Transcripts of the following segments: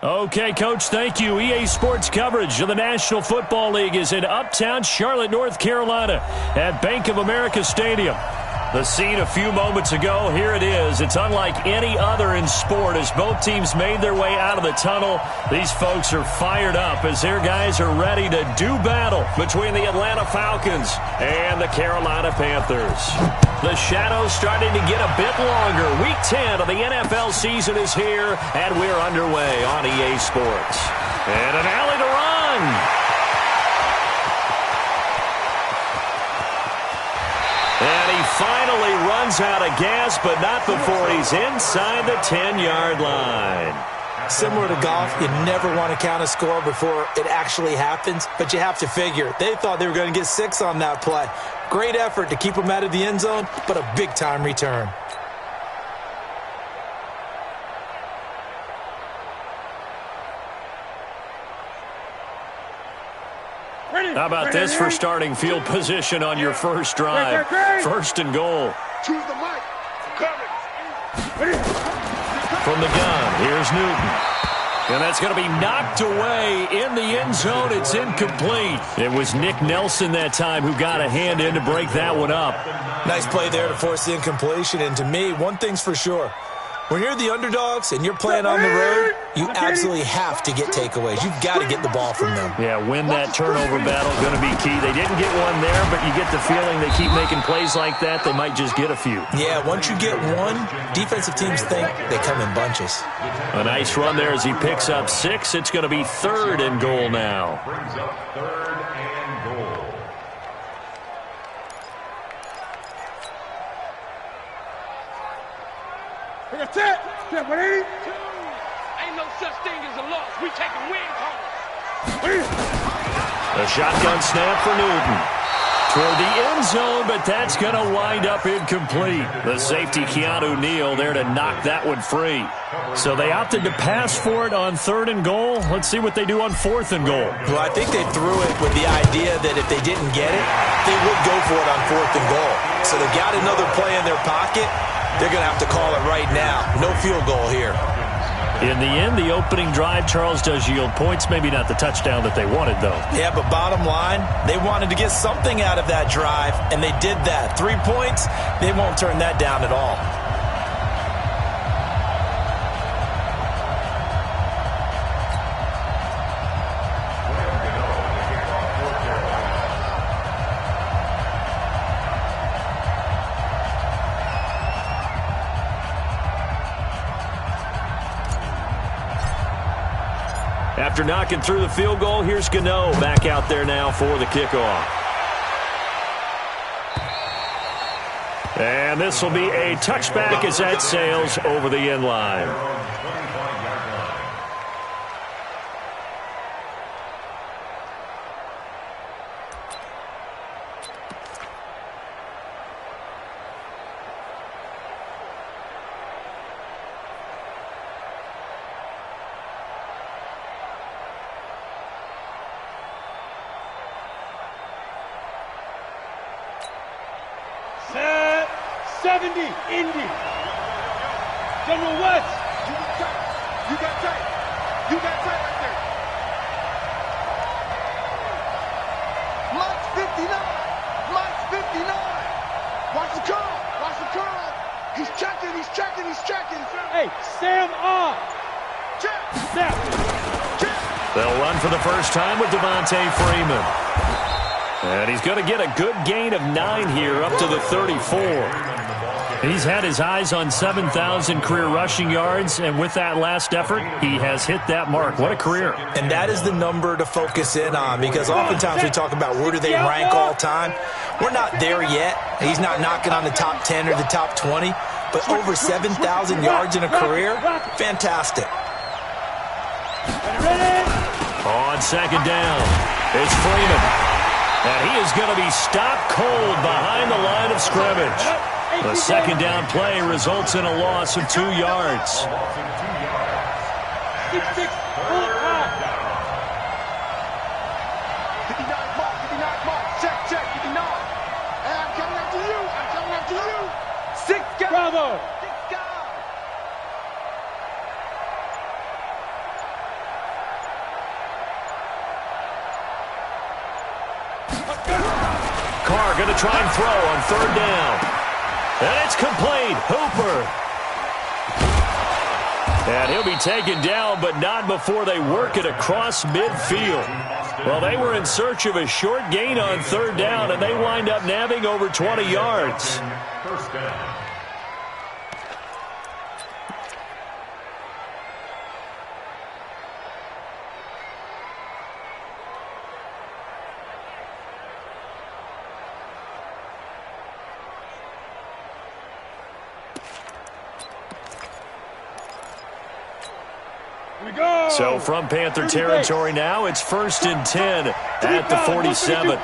Okay, Coach, thank you. EA Sports coverage of the National Football League is in uptown Charlotte, North Carolina at Bank of America Stadium. The scene a few moments ago, here it is. It's unlike any other in sport as both teams made their way out of the tunnel. These folks are fired up as their guys are ready to do battle between the Atlanta Falcons and the Carolina Panthers. The shadows starting to get a bit longer. Week 10 of the NFL season is here, and we're underway on EA Sports. And an alley to run. And he finally runs out of gas, but not before he's inside the 10-yard line. Similar to golf, you never want to count a score before it actually happens, but you have to figure. They thought they were going to get 6 on that play. Great effort to keep them out of the end zone, but a big-time return. How about this for starting field position on your first drive? First and goal. Choose the mic. From the gun, here's Newton. And that's going to be knocked away in the end zone. It's incomplete. It was Nick Nelson that time who got a hand in to break that one up. Nice play there to force the incompletion. And to me, one thing's for sure. When you're the underdogs and you're playing on the road, you absolutely have to get takeaways. You've got to get the ball from them. Yeah, win that turnover battle, going to be key. They didn't get one there, but you get the feeling they keep making plays like that, they might just get a few. Yeah, once you get one, defensive teams think they come in bunches. A nice run there as he picks up 6. It's going to be 3rd and goal now. Brings up 3rd and goal. That's it. Ain't no such thing as a loss. We taking wins home. A shotgun snap for Newton. Toward the end zone, but that's going to wind up incomplete. The safety, Keanu Neal, there to knock that one free. So they opted to pass for it on 3rd and goal. Let's see what they do on 4th and goal. Well, I think they threw it with the idea that if they didn't get it, they would go for it on 4th and goal. So they've got another play in their pocket. They're going to have to call it right now. No field goal here. In the end, the opening drive, Charles, does yield points. Maybe not the touchdown that they wanted, though. Yeah, but bottom line, they wanted to get something out of that drive, and they did that. 3 points, they won't turn that down at all. After knocking through the field goal, here's Gano back out there now for the kickoff. And this will be a touchback as that sails over the end line. Set 70, Indy. General West. You got tight. You got tight right there. Mike's 59. Mike's 59. Watch the curl. Watch the curl. He's checking. He's checking. He's checking. Hey, Sam on. Check. Snap. Check. They'll run for the first time with Devontae Freeman. And he's going to get a good gain of 9 here up to the 34. He's had his eyes on 7,000 career rushing yards, and with that last effort, he has hit that mark. What a career. And that is the number to focus in on, because oftentimes we talk about where do they rank all time. We're not there yet. He's not knocking on the top 10 or the top 20, but over 7,000 yards in a career, fantastic. On 2nd down, it's Freeman. And he is going to be stopped cold behind the line of scrimmage. The 2nd down play results in a loss of 2 yards. 6-6, pull it out. 59 mark. Check. 59. And I'm coming after you. I'm coming after you. 6 guys. Bravo. 6 guys. to try and throw on third down. And it's complete. Hooper. And he'll be taken down, but not before they work it across midfield. Well, they were in search of a short gain on third down, and they wind up nabbing over 20 yards. First down. So from Panther territory now, it's 1st and 10 at the 47.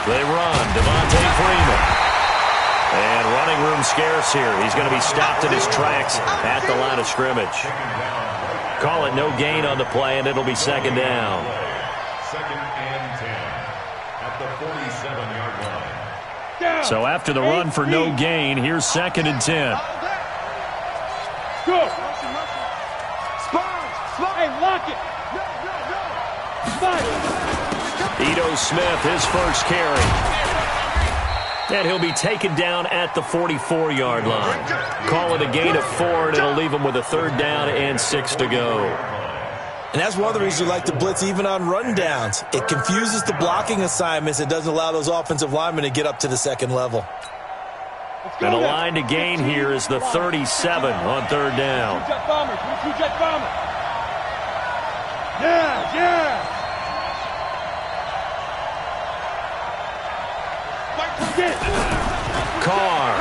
They run. Devontae Freeman. And running room scarce here. He's going to be stopped in his tracks at the line of scrimmage. Call it no gain on the play, and it'll be second down. Second and 10 at the 47-yard line. So after the run for no gain, here's 2nd and 10. Go. Hey, lock it. Ito Smith, his first carry. And he'll be taken down at the 44-yard line. Call it a gain of 4, and it'll leave him with a 3rd down and 6 to go. And that's one of the reasons you like to blitz even on rundowns. It confuses the blocking assignments. It doesn't allow those offensive linemen to get up to the second level. And a line to gain here is the 37 on 3rd down. Two-jet bomber. Two-jet bomber. Yeah. Carr.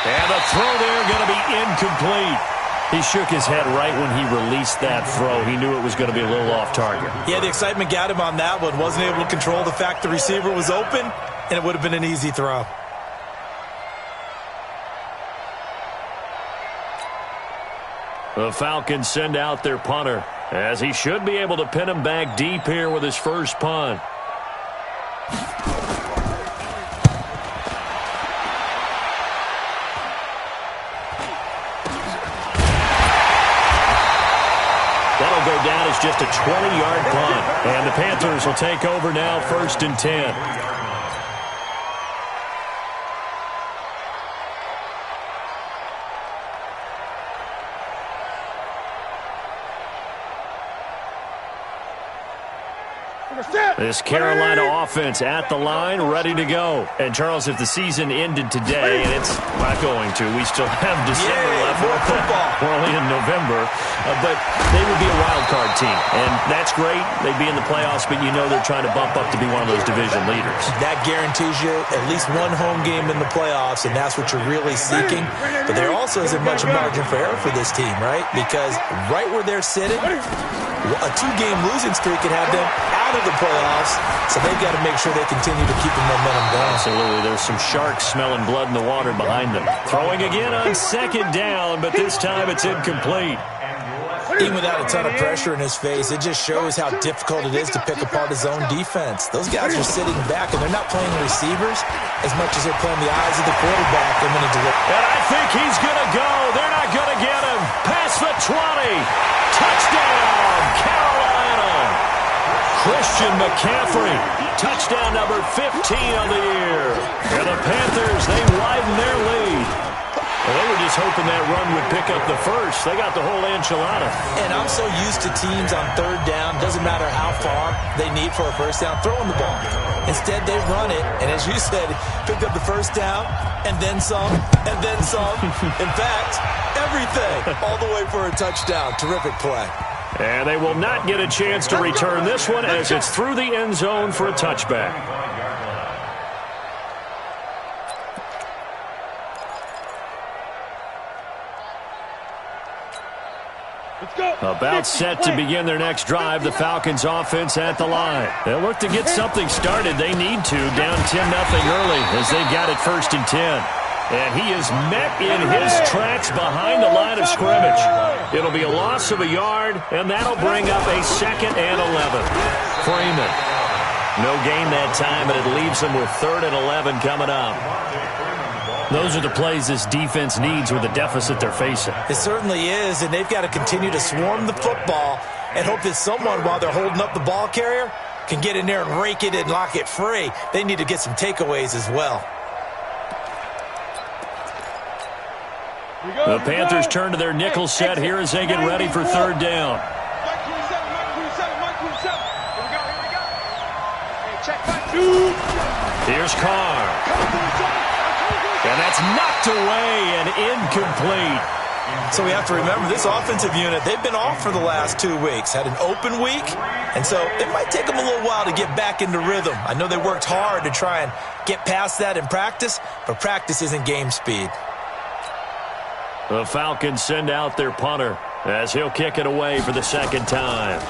And the throw there going to be incomplete. He shook his head right when he released that throw. He knew it was going to be a little off target. Yeah, the excitement got him on that one. Wasn't able to control the fact the receiver was open, and it would have been an easy throw. The Falcons send out their punter, as he should be able to pin him back deep here with his first punt. That'll go down as just a 20-yard punt. And the Panthers will take over now, 1st and 10. This Carolina offense at the line, ready to go. And, Charles, if the season ended today, and it's not going to, we still have December left. More football. We're only in November. But they would be a wild card team. And that's great. They'd be in the playoffs, but you know they're trying to bump up to be one of those division leaders. That guarantees you at least one home game in the playoffs, and that's what you're really seeking. But there also isn't much margin for error for this team, right? Because right where they're sitting, a 2-game losing streak could have them out of the playoffs, so they've got to make sure they continue to keep the momentum going. Absolutely. There's some sharks smelling blood in the water behind them. Throwing again on 2nd down, but this time it's incomplete. Even without a ton of pressure in his face, it just shows how difficult it is to pick apart his own defense. Those guys are sitting back, and they're not playing receivers as much as they're playing the eyes of the quarterback. And I think he's going to go. They're not going to get him. Past the 20. Touchdown, Carolina. Christian McCaffrey. Touchdown number 15 on the year. And the Panthers, they widen their lead. Well, they were just hoping that run would pick up the first. They got the whole enchilada. And I'm so used to teams on 3rd down, doesn't matter how far they need for a first down, throwing the ball. Instead, they run it, and as you said, picked up the first down, and then some, and then some. In fact, everything, all the way for a touchdown. Terrific play. And they will not get a chance to return this one as it's through the end zone for a touchback. About set to begin their next drive, the Falcons offense at the line. They'll look to get something started. They need to, down 10-0 early as they've got it 1st and 10. And he is met in his tracks behind the line of scrimmage. It'll be a loss of a yard, and that'll bring up a 2nd and 11. Freeman. No gain that time, and it leaves them with 3rd and 11 coming up. Those are the plays this defense needs with the deficit they're facing. It certainly is, and they've got to continue to swarm the football and hope that someone, while they're holding up the ball carrier, can get in there and rake it and lock it free. They need to get some takeaways as well. The Panthers turn to their nickel set here as they get ready for third down. Here's Carr. And that's knocked away and incomplete. So we have to remember this offensive unit, they've been off for the last 2 weeks, had an open week, and so it might take them a little while to get back into rhythm. I know they worked hard to try and get past that in practice, but practice isn't game speed. The Falcons send out their punter as he'll kick it away for the second time.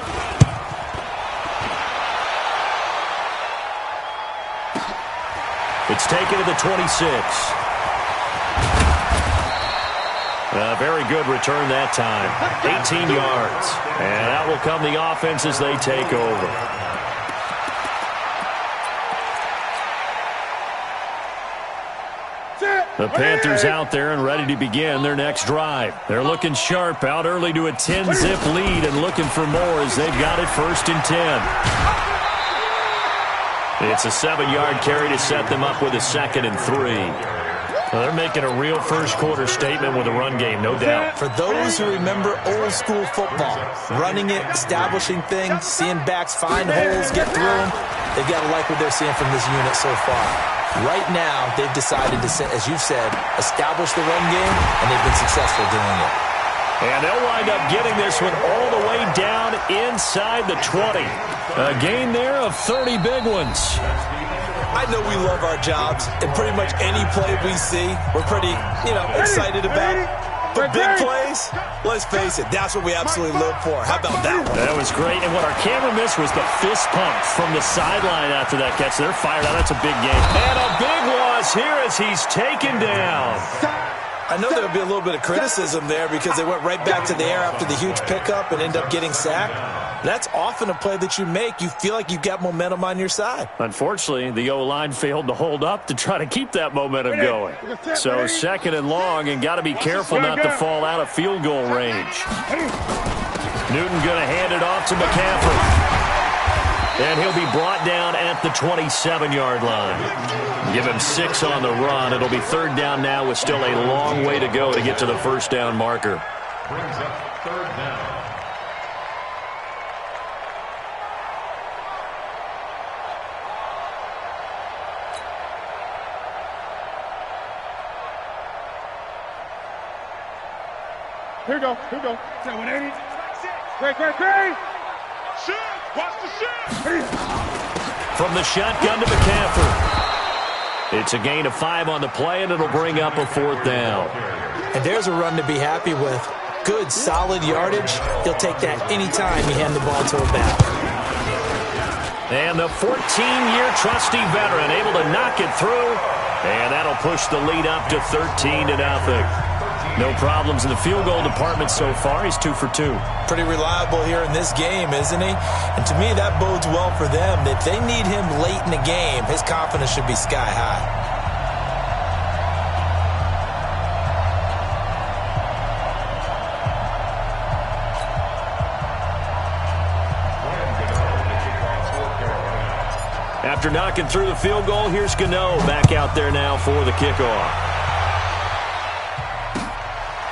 It's taken to the 26. A very good return that time. 18 yards. And out will come the offense as they take over. The Panthers out there and ready to begin their next drive. They're looking sharp, out early to a 10-zip lead and looking for more as they've got it 1st and 10. It's a 7-yard carry to set them up with a 2nd and 3. Well, they're making a real first-quarter statement with a run game, no doubt. For those who remember old-school football, running it, establishing things, seeing backs find holes, get through them, they've got to like what they're seeing from this unit so far. Right now, they've decided to, as you've said, establish the run game, and they've been successful doing it. And they'll wind up getting this one all the way down inside the 20. A gain there of 30 big ones. I know we love our jobs, and pretty much any play we see, we're pretty, excited about. But big plays, let's face it, that's what we absolutely live for. How about that one? That was great, and what our camera missed was the fist pump from the sideline after that catch. They're fired out. That's a big game. And a big loss here as he's taken down. I know there would be a little bit of criticism there because they went right back to the air after the huge pickup and end up getting sacked. That's often a play that you make. You feel like you've got momentum on your side. Unfortunately, the O-line failed to hold up to try to keep that momentum going. So 2nd and long, and got to be careful not to fall out of field goal range. Newton going to hand it off to McCaffrey. And he'll be brought down at the 27-yard line. Give him 6 on the run. It'll be 3rd down now with still a long way to go to get to the 1st down marker. Brings up 3rd down. Here we go. Here we go. 180. Great. Shoot! Watch the shoot! From the shotgun to McCaffrey. It's a gain of 5 on the play, and it'll bring up a 4th down. And there's a run to be happy with. Good, solid yardage. He'll take that anytime you hand the ball to him back. And the 14-year trusty veteran able to knock it through. And that'll push the lead up to 13-0. No problems in the field goal department so far. He's 2 for 2. Pretty reliable here in this game, isn't he? And to me, that bodes well for them. If they need him late in the game, his confidence should be sky high. After knocking through the field goal, here's Gano back out there now for the kickoff.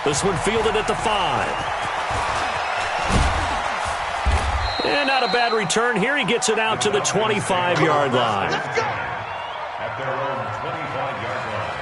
This one fielded at the 5. And not a bad return here. He gets it out to the 25-yard line. At their own 25-yard line.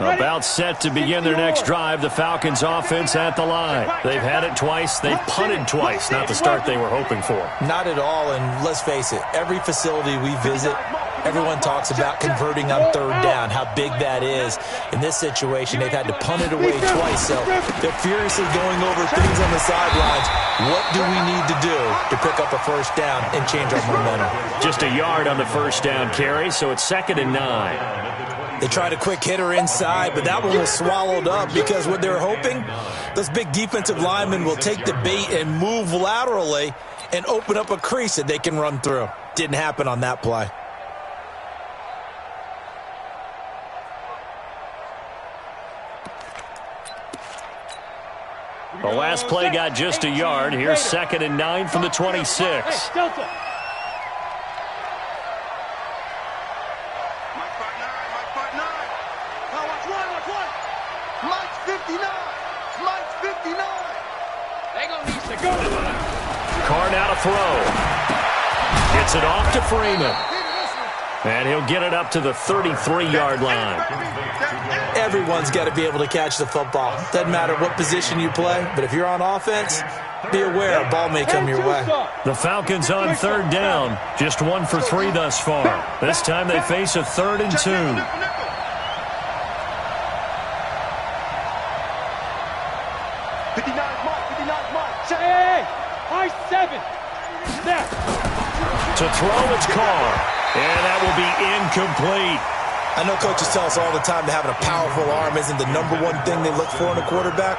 About set to begin their next drive. The Falcons offense at the line. They've had it twice. They've punted twice. Not the start they were hoping for. Not at all, and let's face it, every facility we visit, Everyone talks about converting on third down, how big that is. In this situation, they've had to punt it away twice, so they're furiously going over things on the sidelines. What do we need to do to pick up a first down and change our momentum? Just a yard on the first down carry, so it's 2nd and 9. They tried a quick hitter inside, but that one was swallowed up because what they're hoping, those big defensive linemen will take the bait and move laterally and open up a crease that they can run through. Didn't happen on that play. The last play got just a yard. Here's 2nd and 9 from the 26. Carr now to throw. Gets it off to Freeman. And he'll get it up to the 33-yard line. Everyone's got to be able to catch the football. Doesn't matter what position you play, but if you're on offense, be aware a ball may come your way. The Falcons on 3rd down. Just 1 for 3 thus far. This time they face a 3rd and 2. To throw, it's Carr. And that will be incomplete. I know coaches tell us all the time that having a powerful arm isn't the #1 thing they look for in a quarterback.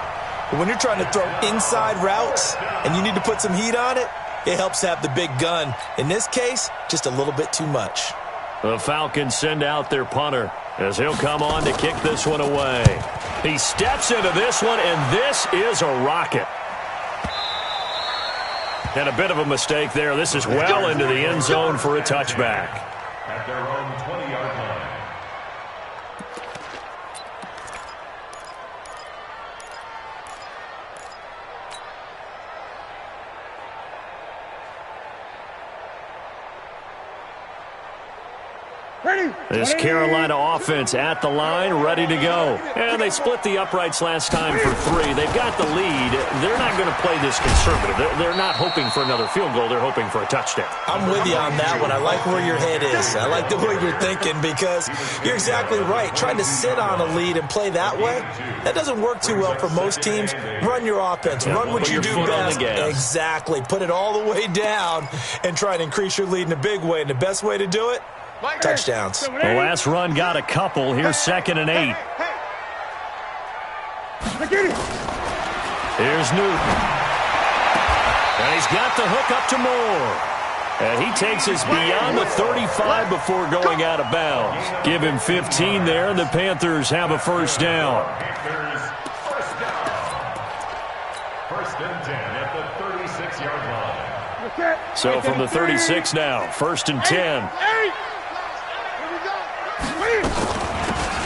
But when you're trying to throw inside routes and you need to put some heat on it, it helps to have the big gun. In this case, just a little bit too much. The Falcons send out their punter as he'll come on to kick this one away. He steps into this one, and this is a rocket. And a bit of a mistake there. This is well into the end zone for a touchback. At their own 20-yard line. This Carolina offense at the line, ready to go. And they split the uprights last time for 3. They've got the lead. They're not going to play this conservative. They're not hoping for another field goal. They're hoping for a touchdown. I'm with you on that one. I like where your head is. I like the way you're thinking because you're exactly right. Trying to sit on a lead and play that way, that doesn't work too well for most teams. Run your offense. Run what you do best. Exactly. Put it all the way down and try and increase your lead in a big way. And the best way to do it, touchdowns. The last run got a couple. Here's 2nd and 8. Here's Newton. And he's got the hook up to Moore. And he takes us beyond the 35 before going out of bounds. Give him 15 there, and the Panthers have a first down. First and 10 at the 36-yard line. So from the 36 now, 1st and 10.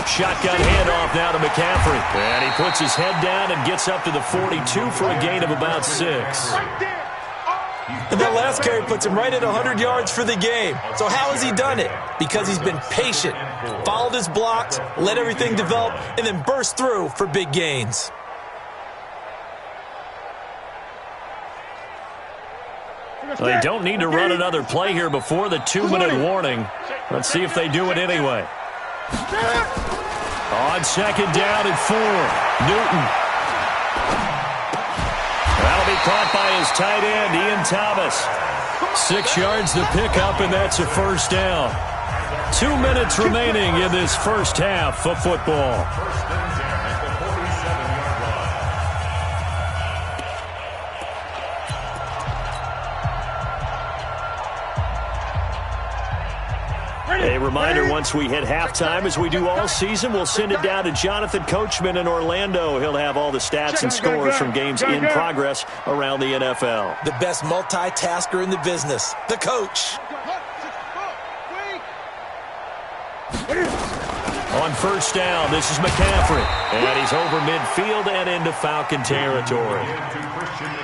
Shotgun handoff now to McCaffrey. And he puts his head down and gets up to the 42 for a gain of about 6. And that last carry puts him right at 100 yards for the game. So how has he done it? Because he's been patient, followed his blocks, let everything develop, and then burst through for big gains. They don't need to run another play here before the 2-minute warning. Let's see if they do it anyway. On 2nd down and 4, Newton. That'll be caught by his tight end, Ian Thomas. 6 yards to pick up, and that's a first down. 2 minutes remaining in this first half of football. First and 10 at the 47-yard line. A reminder, once we hit halftime, as we do all season, we'll send it down to Jonathan Coachman in Orlando. He'll have all the stats and scores from games in progress around the NFL. The best multitasker in the business, the coach. On first down, this is McCaffrey. And he's over midfield and into Falcon territory.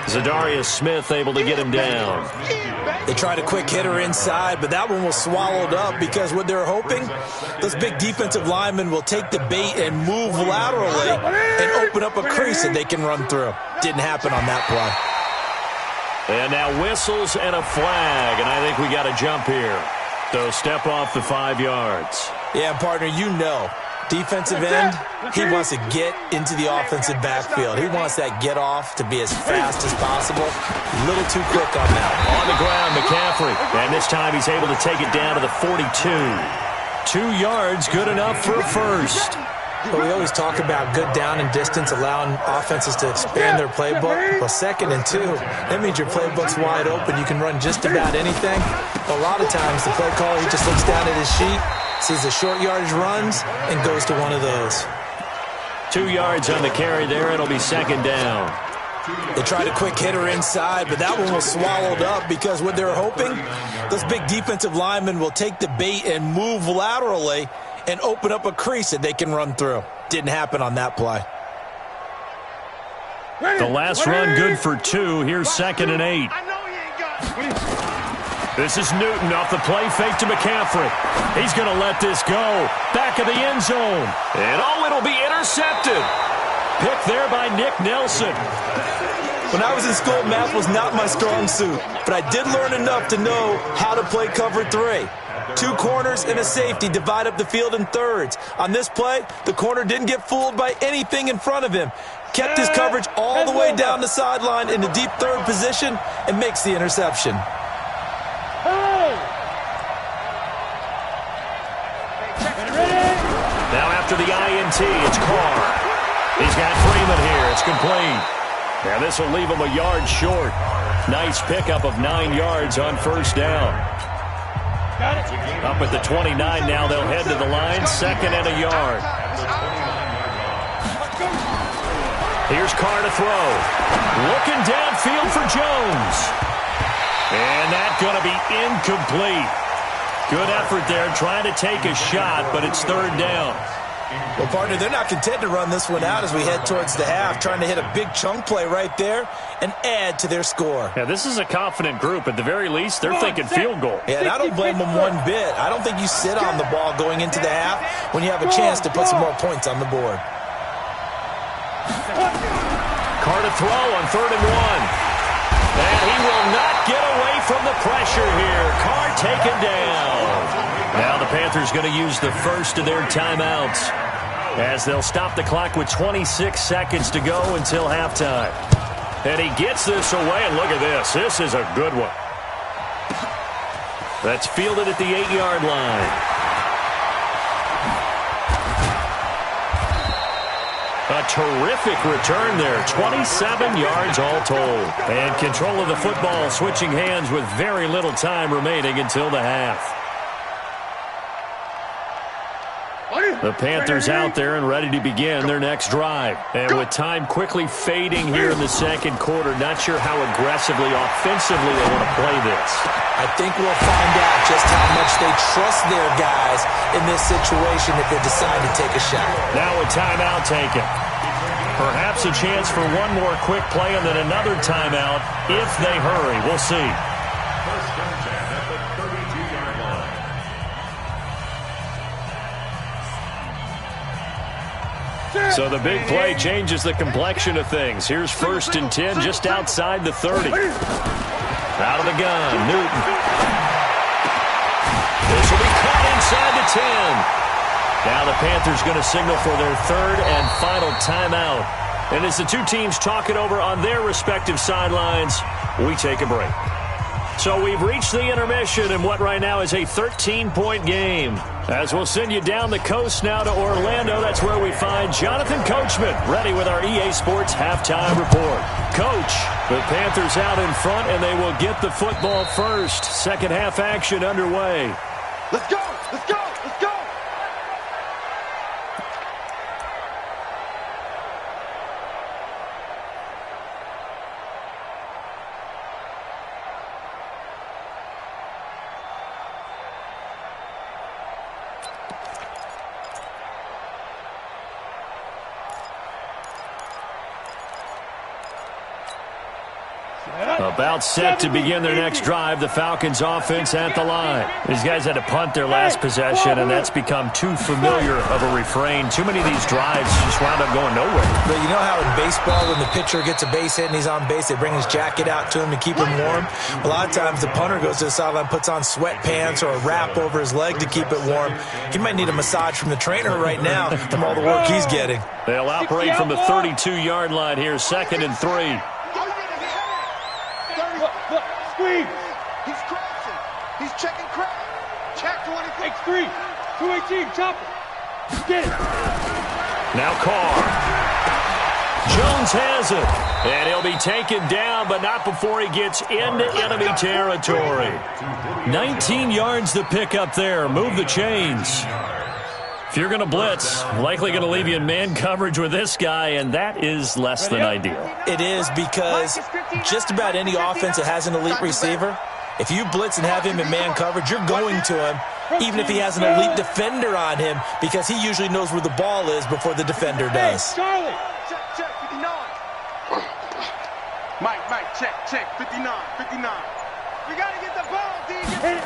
Zadarius Smith able to get him down. They tried a quick hitter inside, but that one was swallowed up because what they're hoping, those big defensive linemen will take the bait and move laterally and open up a crease that they can run through. Didn't happen on that play. And now whistles and a flag, and I think we got a jump here. So step off the 5 yards. Yeah, partner, you know, defensive end, he wants to get into the offensive backfield. He wants that get off to be as fast as possible. A little too quick on that. On the ground, McCaffrey. And this time he's able to take it down to the 42. 2 yards, good enough for a first. But we always talk about good down and distance, allowing offenses to expand their playbook. Well, 2nd and 2, that means your playbook's wide open. You can run just about anything. But a lot of times, the play caller, he just looks down at his sheet, sees the short yardage runs, and goes to one of those. 2 yards on the carry there. It'll be 2nd down. They tried a quick hitter inside, but that one was swallowed up because what they're hoping, those big defensive linemen will take the bait and move laterally and open up a crease that they can run through. Didn't happen on that play. The last run good for 2. Here's 2nd and 8. This is Newton off the play fake to McCaffrey. He's going to let this go. Back of the end zone. And it'll be intercepted. Picked there by Nick Nelson. When I was in school, math was not my strong suit, but I did learn enough to know how to play cover 3. 2 corners and a safety divide up the field in thirds. On this play, the corner didn't get fooled by anything in front of him. Kept his coverage all the way down the sideline in the deep third position and makes the interception. Now after the INT, it's Carr. He's got Freeman here. It's complete. Now this will leave him a yard short. Nice pickup of 9 yards on first down. Up at the 29 now. They'll head to the line. 2nd and a yard. Here's Carr to throw. Looking downfield for Jones. And that's going to be incomplete. Good effort there trying to take a shot, but it's 3rd down. Well, partner, they're not content to run this one out as we head towards the half, trying to hit a big chunk play right there and add to their score. Yeah, this is a confident group. At the very least, they're thinking field goal. Yeah, and I don't blame them one bit. I don't think you sit on the ball going into the half when you have a chance to put some more points on the board. Carr to throw on 3rd and 1. And he will not get away from the pressure here. Carr taken down. Now the Panthers going to use the first of their timeouts as they'll stop the clock with 26 seconds to go until halftime. And he gets this away, and look at this. This is a good one. That's fielded at the 8-yard line. A terrific return there. 27 yards all told. And control of the football switching hands with very little time remaining until the half. The Panthers out there and ready to begin their next drive. And with time quickly fading here in the 2nd quarter, not sure how aggressively, offensively they want to play this. I think we'll find out just how much they trust their guys in this situation if they decide to take a shot. Now a timeout taken. Perhaps a chance for one more quick play and then another timeout if they hurry. We'll see. First and 10 at the 32-yard line. So the big play changes the complexion of things. Here's 1st and 10 just outside the 30. Out of the gun, Newton. This will be caught inside the 10. Now the Panthers going to signal for their 3rd and final timeout. And as the two teams talk it over on their respective sidelines, we take a break. So we've reached the intermission in what right now is a 13-point game. As we'll send you down the coast now to Orlando, that's where we find Jonathan Coachman ready with our EA Sports halftime report. Coach, the Panthers out in front, and they will get the football first. Second half action underway. Let's go! Let's go! Let's go! About set to begin their next drive, the Falcons offense at the line. These guys had to punt their last possession, and that's become too familiar of a refrain. Too many of these drives just wound up going nowhere. But you know how in baseball, when the pitcher gets a base hit and he's on base, they bring his jacket out to him to keep him warm? A lot of times the punter goes to the sideline, puts on sweatpants or a wrap over his leg to keep it warm. He might need a massage from the trainer right now from all the work he's getting. They'll operate from the 32-yard line here, 2nd and 3. Squeeze. He's crossing. He's checking crowd. Check 24. X3. 218. Chopper. Get it. Now Carr. Jones has it. And he'll be taken down, but not before he gets into enemy territory. 19 yards to pick up there. Move the chains. If you're going to blitz, likely going to leave you in man coverage with this guy, and that is less than ideal. It is, because just about any offense that has an elite receiver, if you blitz and have him in man coverage, you're going to him, even if he has an elite defender on him, because he usually knows where the ball is before the defender does. Charlie. Check 59. Mike, check 59. We got to get the ball, DJ.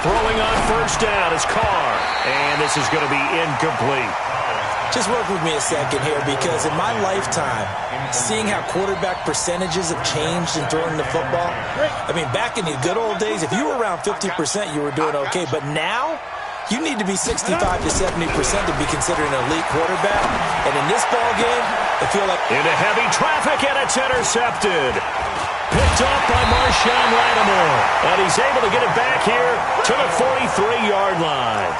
Throwing on first down is Carr, and this is going to be incomplete. Just work with me a second here, because in my lifetime, seeing how quarterback percentages have changed in throwing the football, I mean, back in the good old days, if you were around 50%, you were doing okay. But now, you need to be 65 to 70% to be considered an elite quarterback. And in this ball game, I feel like... Into heavy traffic, and it's intercepted. Picked up by Marshawn Lattimore. And he's able to get it back here to the 43-yard line.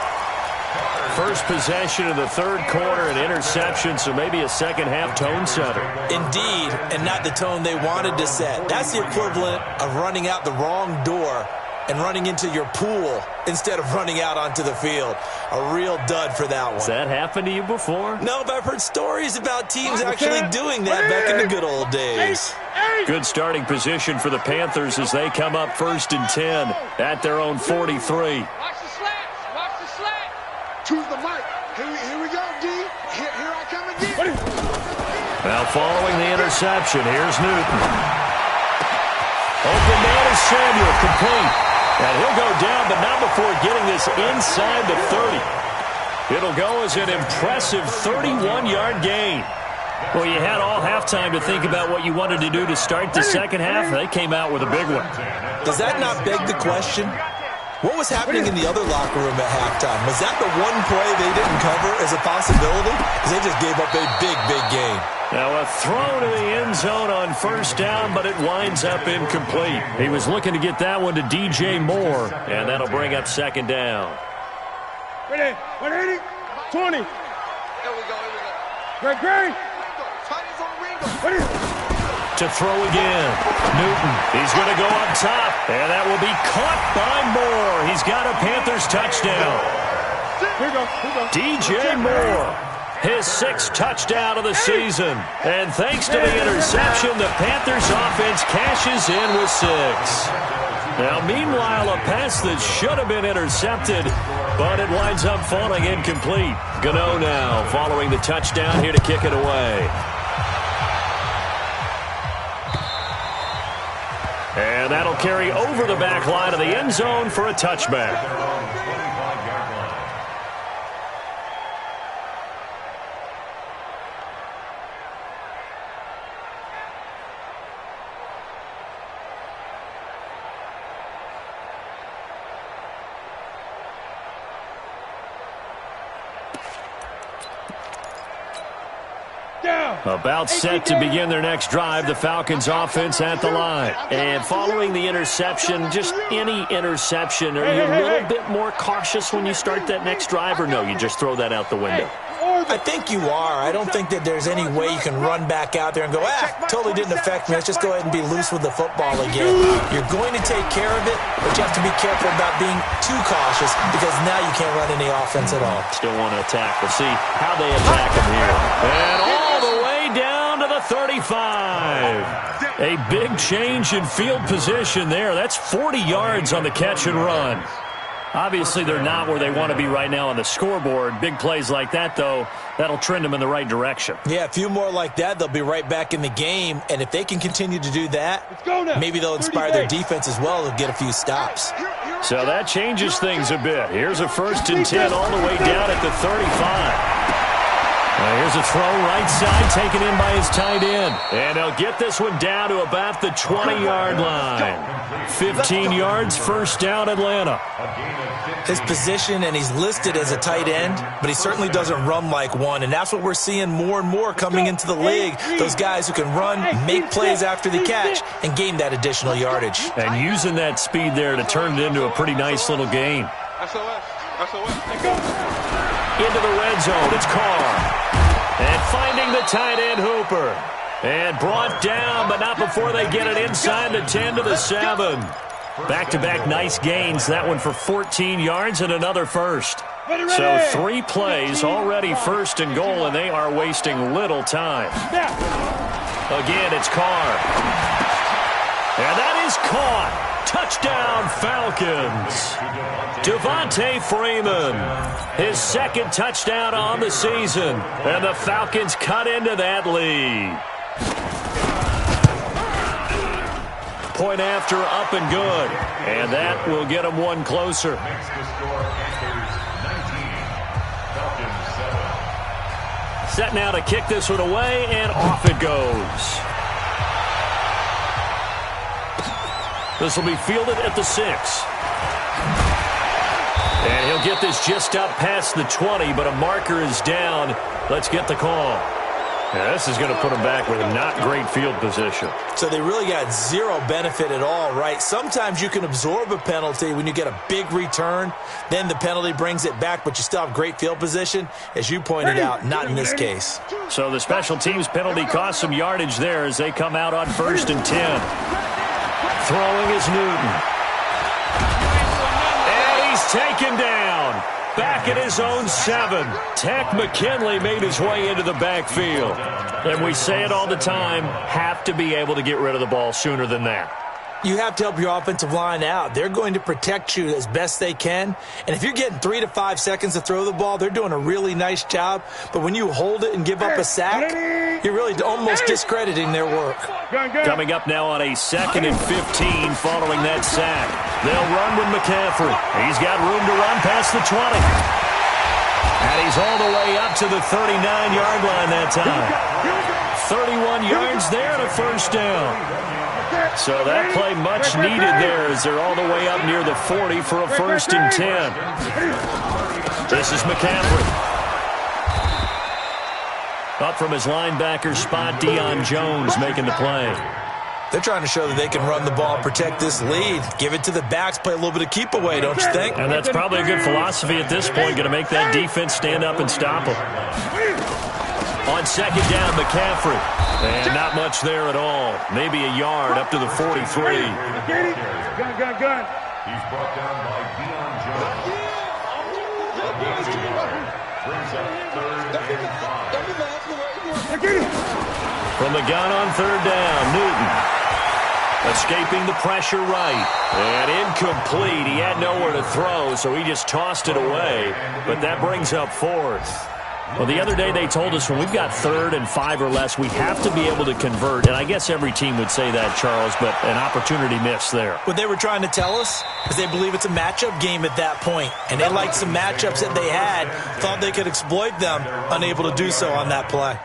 First possession of the third quarter, an interception, so maybe a second-half tone setter. Indeed, and not the tone they wanted to set. That's the equivalent of running out the wrong door and running into your pool instead of running out onto the field. A real dud for that one. Has that happened to you before? No, but I've heard stories about teams actually doing that back in the good old days. Good starting position for the Panthers as they come up 1st and 10 at their own 43. Watch the slats. Watch the slats. Choose the mic. Here we go, D. Here I come again. Now following the interception, here's Newton. Open man is Samuel, complete. And he'll go down, but not before getting this inside the 30. It'll go as an impressive 31-yard gain. Well, you had all halftime to think about what you wanted to do to start the second half. They came out with a big one. Does that not beg the question? What was happening in the other locker room at halftime? Was that the one play they didn't cover as a possibility? Because they just gave up a big gain. Now a throw to the end zone on first down, but it winds up incomplete. He was looking to get that one to DJ Moore, and that'll bring up second down. Ready? 180. 20. Here we go. Great. Titans on Ringo. Ready? To throw again. Newton, he's going to go up top, and that will be caught by Moore. He's got a Panthers touchdown. Here we go. DJ Moore, his 6th touchdown of the season. And thanks to the interception, the Panthers offense cashes in with 6. Now, meanwhile, a pass that should have been intercepted, but it winds up falling incomplete. Gano now following the touchdown here to kick it away. And that'll carry over the back line of the end zone for a touchback. About set to begin their next drive, the Falcons offense at the line. And following the interception, just any interception, are you a little bit more cautious when you start that next drive, or no, you just throw that out the window? I think you are. I don't think that there's any way you can run back out there and go, totally didn't affect me. Let's just go ahead and be loose with the football again. You're going to take care of it, but you have to be careful about being too cautious, because now you can't run any offense at all. Still want to attack. We'll see how they attack him here. And all the way down to the 35. A big change in field position there. That's 40 yards on the catch and run. Obviously, they're not where they want to be right now on the scoreboard. Big plays like that, though, that'll trend them in the right direction. Yeah, a few more like that, they'll be right back in the game. And if they can continue to do that, maybe they'll inspire their defense as well to get a few stops. So that changes things a bit. Here's a 1st and 10 all the way down at the 35. Here's a throw right side taken in by his tight end. And they'll get this one down to about the 20-yard line. 15 yards, 1st down, Atlanta. His position, and he's listed as a tight end, but he certainly doesn't run like one. And that's what we're seeing more and more coming into the league. Those guys who can run, make plays after the catch, and gain that additional yardage. And using that speed there to turn it into a pretty nice little game. Into the red zone, it's Carr. And finding the tight end, Hooper. And brought down, but not before they get it inside the 10 to the 7. Back-to-back nice gains. That one for 14 yards and another first. So 3 plays, already 1st and goal, and they are wasting little time. Again, it's Carr. And that is caught. Touchdown, Falcons. Devontae Freeman, his 2nd touchdown on the season. And the Falcons cut into that lead. Point after, up and good. And that will get them one closer. Set now to kick this one away, and off it goes. This will be fielded at the 6. And he'll get this just up past the 20, but a marker is down. Let's get the call. Yeah, this is going to put them back with not great field position. So they really got zero benefit at all, right? Sometimes you can absorb a penalty when you get a big return. Then the penalty brings it back, but you still have great field position. As you pointed out, not in this case. So the special teams penalty cost some yardage there as they come out on 1st and 10. Throwing is Newton. And he's taken down. Back at his own 7. Tech McKinley made his way into the backfield. And we say it all the time, have to be able to get rid of the ball sooner than that. You have to help your offensive line out. They're going to protect you as best they can. And if you're getting 3 to 5 seconds to throw the ball, they're doing a really nice job. But when you hold it and give up a sack, you're really almost discrediting their work. Coming up now on a 2nd and 15 following that sack. They'll run with McCaffrey. He's got room to run past the 20. And he's all the way up to the 39-yard line that time. 31 yards there and a 1st down. So that play much needed there as they're all the way up near the 40 for a 1st and 10. This is McCaffrey. Up from his linebacker spot, Deion Jones making the play. They're trying to show that they can run the ball, protect this lead. Give it to the backs, play a little bit of keep away, don't you think? And that's probably a good philosophy at this point, going to make that defense stand up and stop them. On 2nd down, McCaffrey. And not much there at all. Maybe a yard up to the 43. Gun. He's brought down by Deion Jones. Brings up 3rd and 5. From the gun on 3rd down, Newton. Escaping the pressure right. And incomplete. He had nowhere to throw, so he just tossed it away. But that brings up 4th. Well, the other day they told us when we've got 3rd and 5 or less, we have to be able to convert. And I guess every team would say that, Charles, but an opportunity missed there. What they were trying to tell us is they believe it's a matchup game at that point. And they liked some matchups that they had, thought they could exploit them, unable to do so on that play.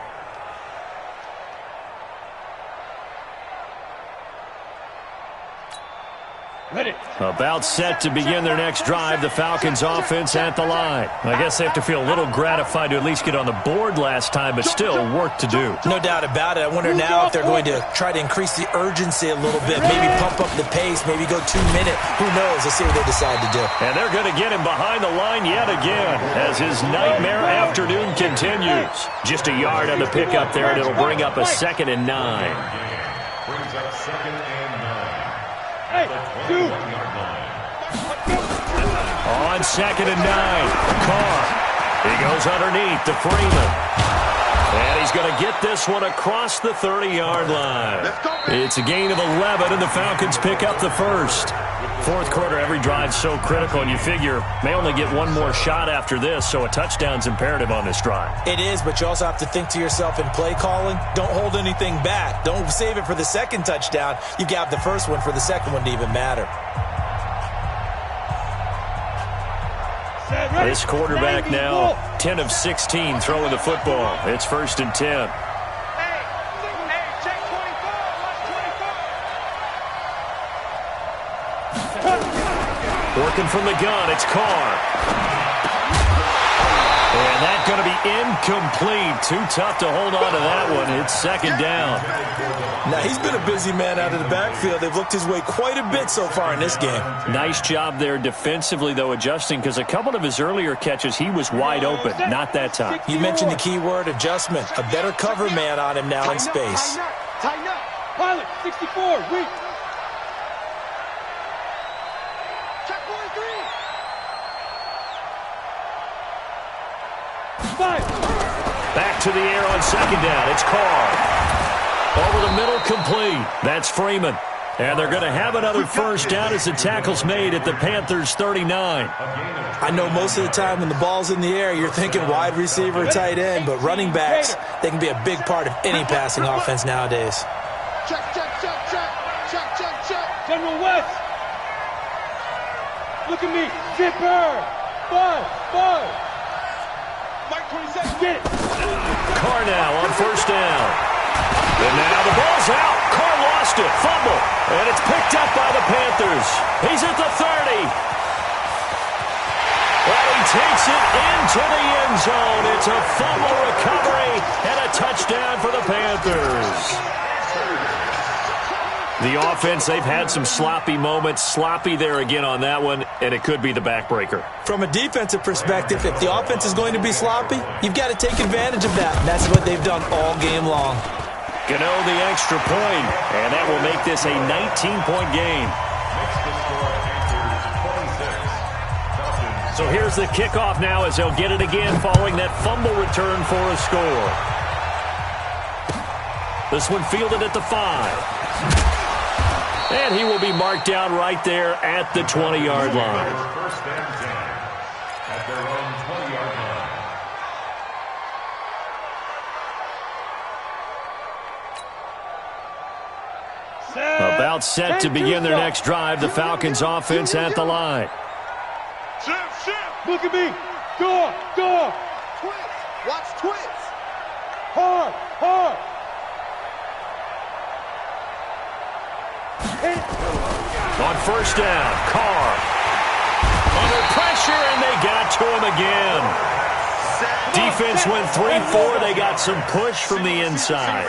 About set to begin their next drive, the Falcons offense at the line. I guess they have to feel a little gratified to at least get on the board last time, but still work to do. No doubt about it. I wonder now if they're going to try to increase the urgency a little bit, maybe pump up the pace, maybe go 2 minute. Who knows? Let's see what they decide to do. And they're going to get him behind the line yet again as his nightmare afternoon continues. Just a yard on the pickup there, and it'll bring up a 2nd and 9. Brings up 2nd and 9. On 2nd and 9, Carr. He goes underneath to Freeman. And he's going to get this one across the 30-yard line. It's a gain of 11, and the Falcons pick up the 1st. Fourth quarter, every drive's so critical, and you figure may only get one more shot after this, so a touchdown's imperative on this drive. It is, but you also have to think to yourself in play calling, don't hold anything back. Don't save it for the second touchdown. You got the first one for the second one to even matter. This quarterback now 10 of 16 throwing the football. It's 1st and 10. Working from the gun, it's Carr. And that's going to be incomplete. Too tough to hold on to that one. It's 2nd down. Now, he's been a busy man out of the backfield. They've looked his way quite a bit so far in this game. Nice job there defensively, though, adjusting, because a couple of his earlier catches, he was wide open. Not that time. You mentioned the key word, adjustment. A better cover man on him now in space. Tighten up. Pilot, 64, weak. Check 1-3. Back to the air on 2nd down. It's Carr. Over the middle, complete. That's Freeman. And they're going to have another first down as the tackle's made at the Panthers' 39. I know most of the time when the ball's in the air, you're thinking wide receiver, tight end, but running backs, they can be a big part of any passing offense nowadays. Check, check, check, check. Check, check, check. General West. Look at me. Zipper. 5. Mike 27. Get it. Carr now on 1st down. And now the ball's out. Carr lost it. Fumble. And it's picked up by the Panthers. He's at the 30. Well, he takes it into the end zone. It's a fumble recovery and a touchdown for the Panthers. The offense, they've had some sloppy moments. Sloppy there again on that one, and it could be the backbreaker. From a defensive perspective, if the offense is going to be sloppy, you've got to take advantage of that. And that's what they've done all game long. Gano the extra point, and that will make this a 19-point game. So here's the kickoff now as they'll get it again following that fumble return for a score. This one fielded at the 5. And he will be marked down right there at the 20-yard line. 1st and 10 at their own 20-yard line. About set to begin their next drive. The Falcons offense at the line. Shift. Look at me. Door. Twins. Watch twins. Hard. On 1st down, Carr. Under pressure, and they got to him again. Defense went 3-4. They got some push from the inside.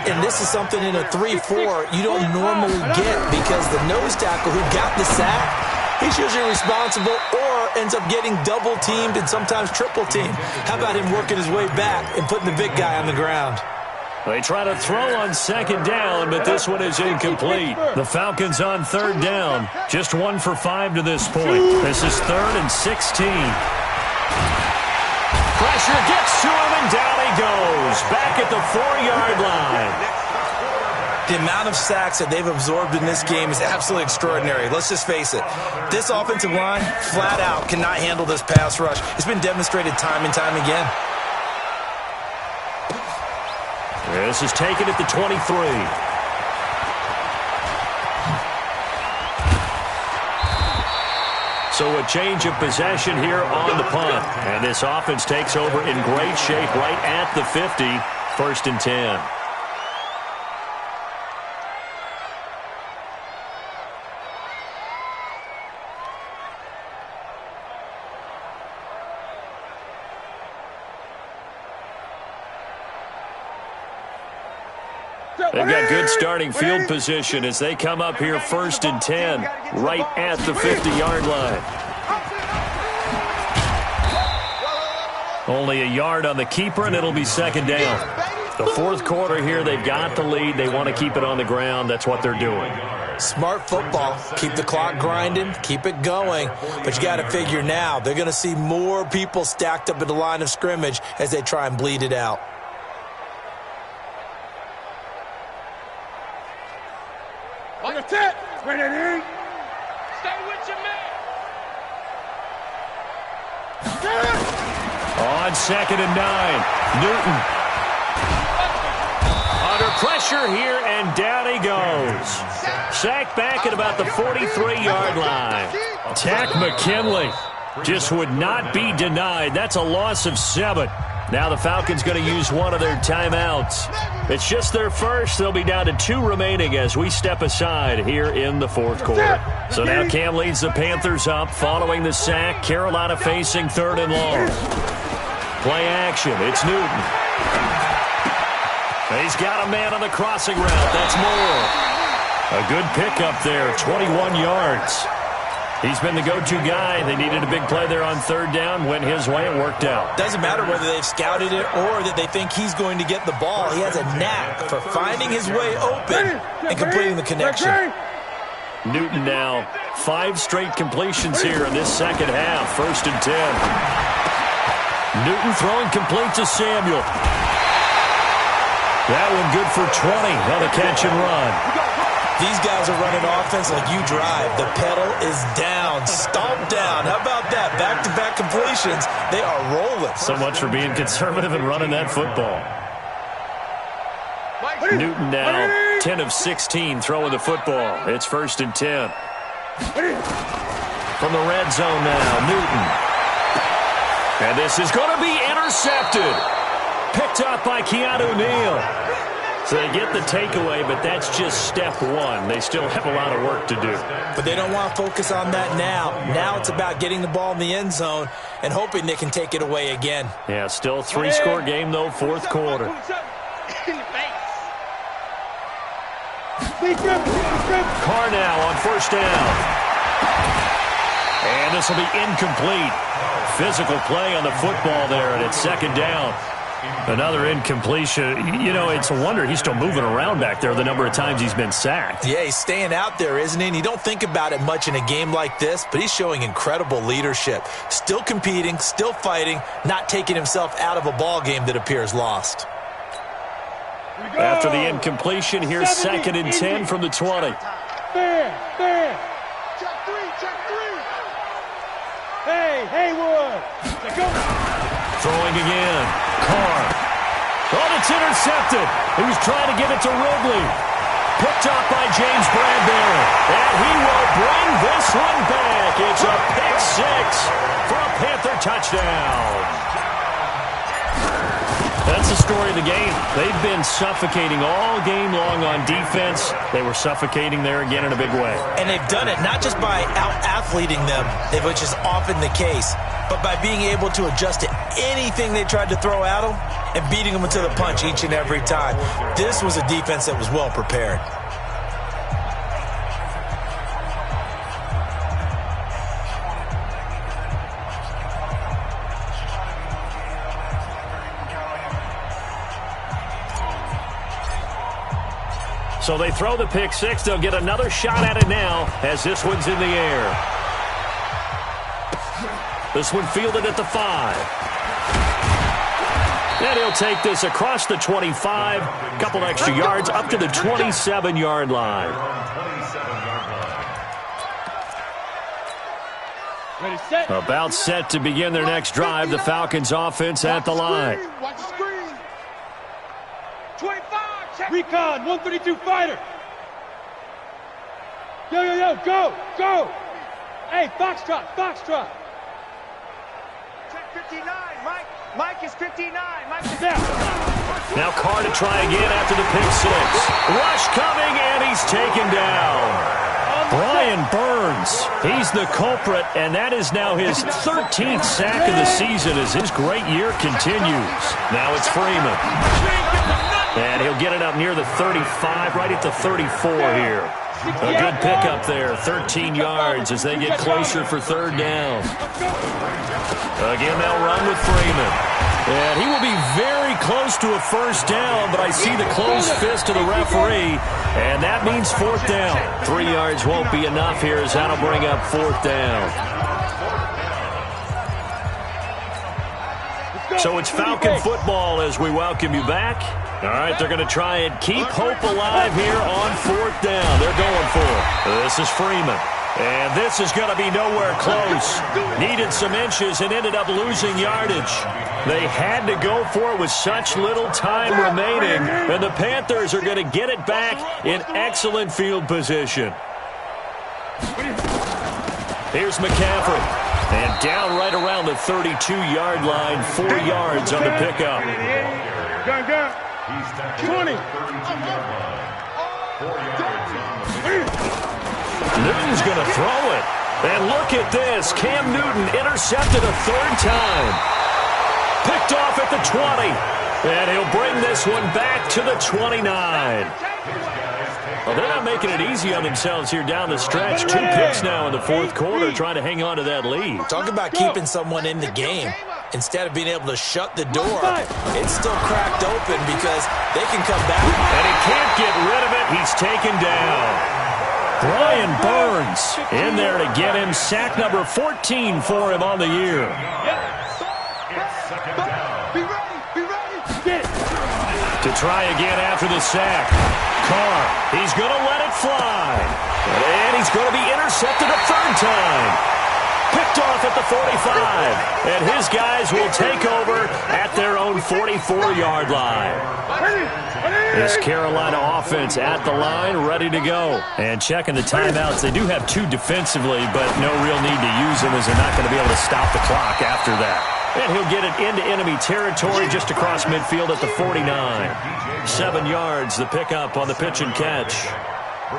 And this is something in a 3-4 you don't normally get because the nose tackle who got the sack, he's usually responsible or ends up getting double-teamed and sometimes triple-teamed. How about him working his way back and putting the big guy on the ground? They try to throw on 2nd down, but this one is incomplete. The Falcons on 3rd down. Just 1 for 5 to this point. This is 3rd and 16. Pressure gets to him, and down he goes. Back at the 4-yard line. The amount of sacks that they've absorbed in this game is absolutely extraordinary. Let's just face it. This offensive line, flat out, cannot handle this pass rush. It's been demonstrated time and time again. This is taken at the 23. So a change of possession here on the punt. And this offense takes over in great shape right at the 50. 1st and 10. They've got good starting field position as they come up here 1st and 10, right at the 50-yard line. Only a yard on the keeper, and it'll be 2nd down. The 4th quarter here, they've got the lead. They want to keep it on the ground. That's what they're doing. Smart football. Keep the clock grinding. Keep it going. But you got to figure now, they're going to see more people stacked up at the line of scrimmage as they try and bleed it out. Stay with your man. On 2nd and 9, Newton. Under pressure here, and down he goes. Sacked back at about the 43-yard line. Takk McKinley just would not be denied. That's a loss of 7. Now the Falcons going to use one of their timeouts. It's just their first. They'll be down to 2 remaining as we step aside here in the 4th quarter. So now Cam leads the Panthers up following the sack. Carolina facing 3rd and long. Play action. It's Newton. He's got a man on the crossing route. That's Moore. A good pickup there, 21 yards. He's been the go-to guy. They needed a big play there on 3rd down. Went his way. It worked out. Doesn't matter whether they've scouted it or that they think he's going to get the ball. He has a knack for finding his way open and completing the connection. Newton now 5 straight completions here in this second half. 1st and 10. Newton throwing complete to Samuel. That one good for 20 on the catch and run. These guys are running offense like you drive. The pedal is down, stomped down. How about that? Back-to-back completions. They are rolling. So much for being conservative and running that football. Newton now 10 of 16 throwing the football. It's 1st and 10. From the red zone now, Newton. And this is going to be intercepted. Picked up by Keanu Neal. So they get the takeaway, but that's just step 1. They still have a lot of work to do. But they don't want to focus on that now. Now it's about getting the ball in the end zone and hoping they can take it away again. Yeah, still 3-score game, though, 4th quarter. Carr now on 1st down. And this will be incomplete. Physical play on the football there, and it's 2nd down. Another incompletion. You know, it's a wonder he's still moving around back there the number of times he's been sacked. Yeah, he's staying out there, isn't he? And you don't think about it much in a game like this, but he's showing incredible leadership. Still competing, still fighting, not taking himself out of a ball game that appears lost. After the incompletion, here's 2nd and 10 from the 20. Fair. Check 3. Hey, Haywood. Let's go. Throwing again. Carr. Oh, it's intercepted. He was trying to give it to Ridley. Picked up by James Bradbury. And he will bring this one back. It's a pick 6 for a Panther touchdown. That's the story of the game. They've been suffocating all game long on defense. They were suffocating there again in a big way. And they've done it not just by out-athleting them, which is often the case, but by being able to adjust to anything they tried to throw at them and beating them to the punch each and every time. This was a defense that was well prepared. So they throw the pick 6. They'll get another shot at it now as this one's in the air. This one fielded at the 5. And he'll take this across the 25. A couple extra yards up to the 27-yard line. About set to begin their next drive. The Falcons offense at the line. Watch the screen. 25. Check. Recon, 132 fighter. Yo, go. Hey, Foxtrot. Check 59. Mike is 59. Mike is Down. Now Carr to try again after the pick 6. Rush coming, and he's taken down. Brian Burns, he's the culprit, and that is now his 13th sack of the season as his great year continues. Now it's Freeman. And he'll get it up near the 35, right at the 34 here. A good pickup there, 13 yards as they get closer for 3rd down. Again, they'll run with Freeman. And he will be very close to a 1st down, but I see the closed fist of the referee, and that means 4th down. 3 yards won't be enough here as that'll bring up 4th down. So it's Falcon football as we welcome you back. All right, they're going to try and keep hope alive here on 4th down. They're going for it. This is Freeman. And this is going to be nowhere close. Needed some inches and ended up losing yardage. They had to go for it with such little time remaining. And the Panthers are going to get it back in excellent field position. Here's McCaffrey. And down right around the 32-yard line. 4 yards on the pickup. Gun. 20. Newton's going to throw it. And look at this. Cam Newton intercepted a 3rd time. Picked off at the 20. And he'll bring this one back to the 29. Well, they're not making it easy on themselves here down the stretch. 2 picks now in the 4th quarter trying to hang on to that lead. Talk about keeping someone in the game. Instead of being able to shut the door, it's still cracked open because they can come back. And he can't get rid of it. He's taken down. Brian Burns in there to get him. Sack number 14 for him on the year. To try again after the sack. Carr, he's going to let it fly. And he's going to be intercepted a 3rd time. Picked off at the 45. And his guys will take over at their own 44-yard line. This Carolina offense at the line, ready to go. And checking the timeouts. They do have 2 defensively, but no real need to use them as they're not going to be able to stop the clock after that. And he'll get it into enemy territory just across midfield at the 49. 7 yards, the pickup on the pitch and catch.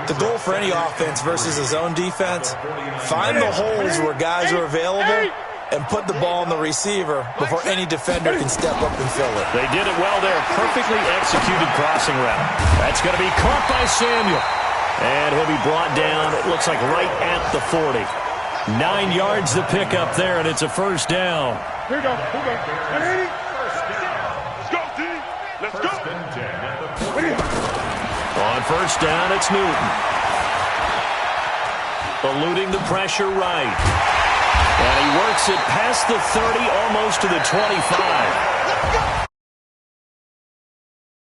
The goal for any offense versus a zone defense, find the holes where guys are available and put the ball on the receiver before any defender can step up and fill it. They did it well there. Perfectly executed crossing route. That's going to be caught by Samuel. And he'll be brought down, it looks like right at the 40. 9 yards the pickup there, and it's a 1st down. Here we go. Let's go, D. Let's go. On 1st down, it's Newton. Eluding the pressure right. And he works it past the 30, almost to the 25.